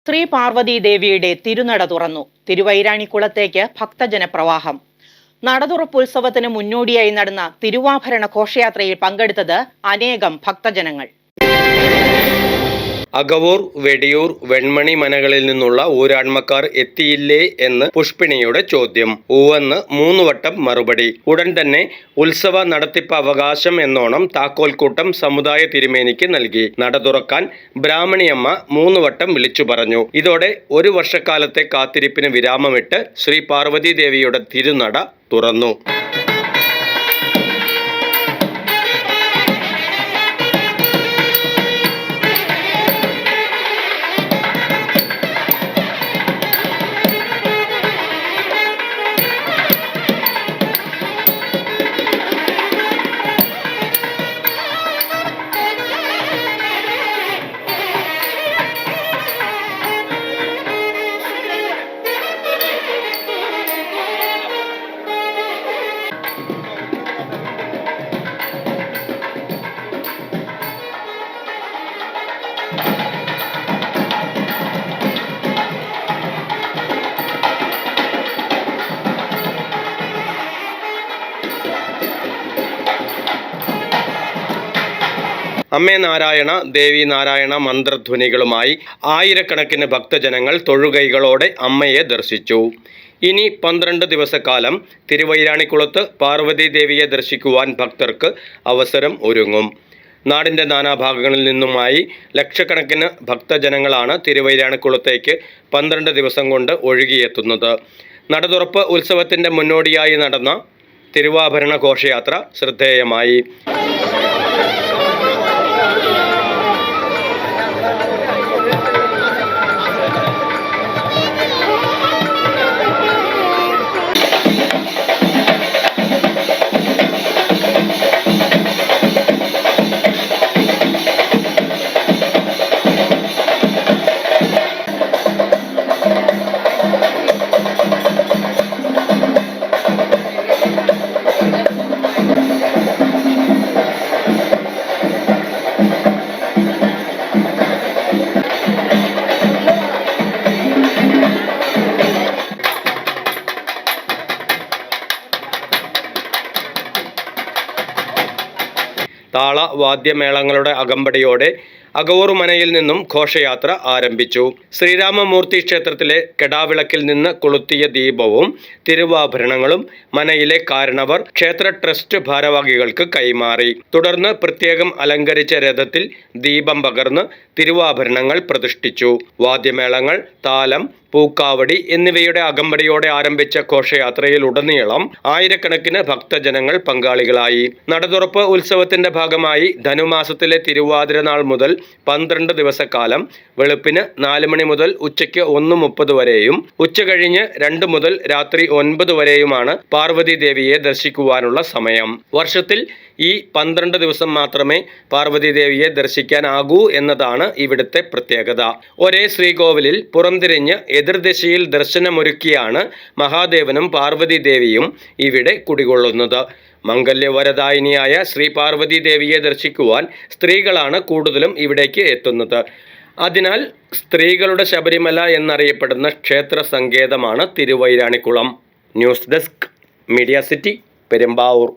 ശ്രീ പാർവതി ദേവിയുടെ തിരുനട തുറന്നു. തിരുവൈരാണിക്കുളത്തേക്ക് ഭക്തജനപ്രവാഹം. നടതുറപ്പ് ഉത്സവത്തിന് മുന്നോടിയായി നടന്ന തിരുവാഭരണ ഘോഷയാത്രയിൽ പങ്കെടുത്തത് അനേകം ഭക്തജനങ്ങൾ. അകവൂർ, വെടിയൂർ, വെൺമണി മനകളിൽ നിന്നുള്ള ഊരാൺമക്കാർ എത്തിയില്ലേ എന്ന് പുഷ്പിണിയുടെ ചോദ്യം. ഊവെന്ന് 3 വട്ടം മറുപടി. ഉടൻ തന്നെ ഉത്സവ നടത്തിപ്പ് അവകാശം എന്നോണം താക്കോൽക്കൂട്ടം സമുദായ തിരുമേനിക്ക് നൽകി. നട തുറക്കാൻ ബ്രാഹ്മണിയമ്മ 3 വട്ടം വിളിച്ചു പറഞ്ഞു. ഇതോടെ 1 വർഷക്കാലത്തെ കാത്തിരിപ്പിന് വിരാമമിട്ട് ശ്രീ പാർവതി ദേവിയുടെ തിരുനട തുറന്നു. അമ്മേ നാരായണ, ദേവി നാരായണ മന്ത്രധ്വനികളുമായി ആയിരക്കണക്കിന് ഭക്തജനങ്ങൾ തൊഴുകൈകളോടെ അമ്മയെ ദർശിച്ചു. ഇനി 12 ദിവസക്കാലം തിരുവൈരാണിക്കുളത്ത് പാർവതി ദേവിയെ ദർശിക്കുവാൻ ഭക്തർക്ക് അവസരം ഒരുങ്ങും. നാടിൻ്റെ നാനാഭാഗങ്ങളിൽ നിന്നുമായി ലക്ഷക്കണക്കിന് ഭക്തജനങ്ങളാണ് തിരുവൈരാണിക്കുളത്തേക്ക് 12 ദിവസം കൊണ്ട് ഒഴുകിയെത്തുന്നത്. നടതുറപ്പ് ഉത്സവത്തിൻ്റെ മുന്നോടിയായി നടന്ന തിരുവാഭരണ ഘോഷയാത്ര ശ്രദ്ധേയമായി. താളവാദ്യമേളങ്ങളുടെ അകമ്പടിയോടെ അകവൂർ മനയിൽ നിന്നും ഘോഷയാത്ര ആരംഭിച്ചു. ശ്രീരാമമൂർത്തി ക്ഷേത്രത്തിലെ കെടാവിളക്കിൽ നിന്ന് കൊളുത്തിയ ദീപവും തിരുവാഭരണങ്ങളും മനയിലെ കാരണവർ ക്ഷേത്ര ട്രസ്റ്റ് ഭാരവാഹികൾക്ക് കൈമാറി. തുടർന്ന് പ്രത്യേകം അലങ്കരിച്ച രഥത്തിൽ ദീപം പകർന്ന് തിരുവാഭരണങ്ങൾ പ്രതിഷ്ഠിച്ചു. വാദ്യമേളങ്ങൾ, താലം, പൂക്കാവടി എന്നിവയുടെ അകമ്പടിയോടെ ആരംഭിച്ച ഘോഷയാത്രയിൽ ഉടനീളം ആയിരക്കണക്കിന് ഭക്തജനങ്ങൾ പങ്കാളികളായി. നടതുറപ്പ് ഉത്സവത്തിന്റെ ഭാഗമായി ധനുമാസത്തിലെ തിരുവാതിര നാൾ മുതൽ 12 ദിവസക്കാലം വെളുപ്പിന് 4 മണി മുതൽ ഉച്ചയ്ക്ക് 1:30 വരെയും ഉച്ചകഴിഞ്ഞ് 2 മുതൽ രാത്രി 9 വരെയുമാണ് പാർവതി ദേവിയെ ദർശിക്കുവാനുള്ള സമയം. വർഷത്തിൽ ഈ 12 ദിവസം മാത്രമേ പാർവതി ദേവിയെ ദർശിക്കാനാകൂ എന്നതാണ് ഇവിടുത്തെ പ്രത്യേകത. ഒരേ ശ്രീകോവിലിൽ പുറംതിരിഞ്ഞ് എതിർദിശയിൽ ദർശനമൊരുക്കിയാണ് മഹാദേവനും പാർവതി ദേവിയും ഇവിടെ കുടികൊള്ളുന്നത്. മംഗല്യവരദായിനിയായ ശ്രീ പാർവതി ദേവിയെ ദർശിക്കുവാൻ സ്ത്രീകളാണ് കൂടുതലും ഇവിടേക്ക് എത്തുന്നത്. അതിനാൽ സ്ത്രീകളുടെ ശബരിമല എന്നറിയപ്പെടുന്ന ക്ഷേത്ര സങ്കേതമാണ് Thiruvairanikkulam. News desk, media city, Perumbavoor.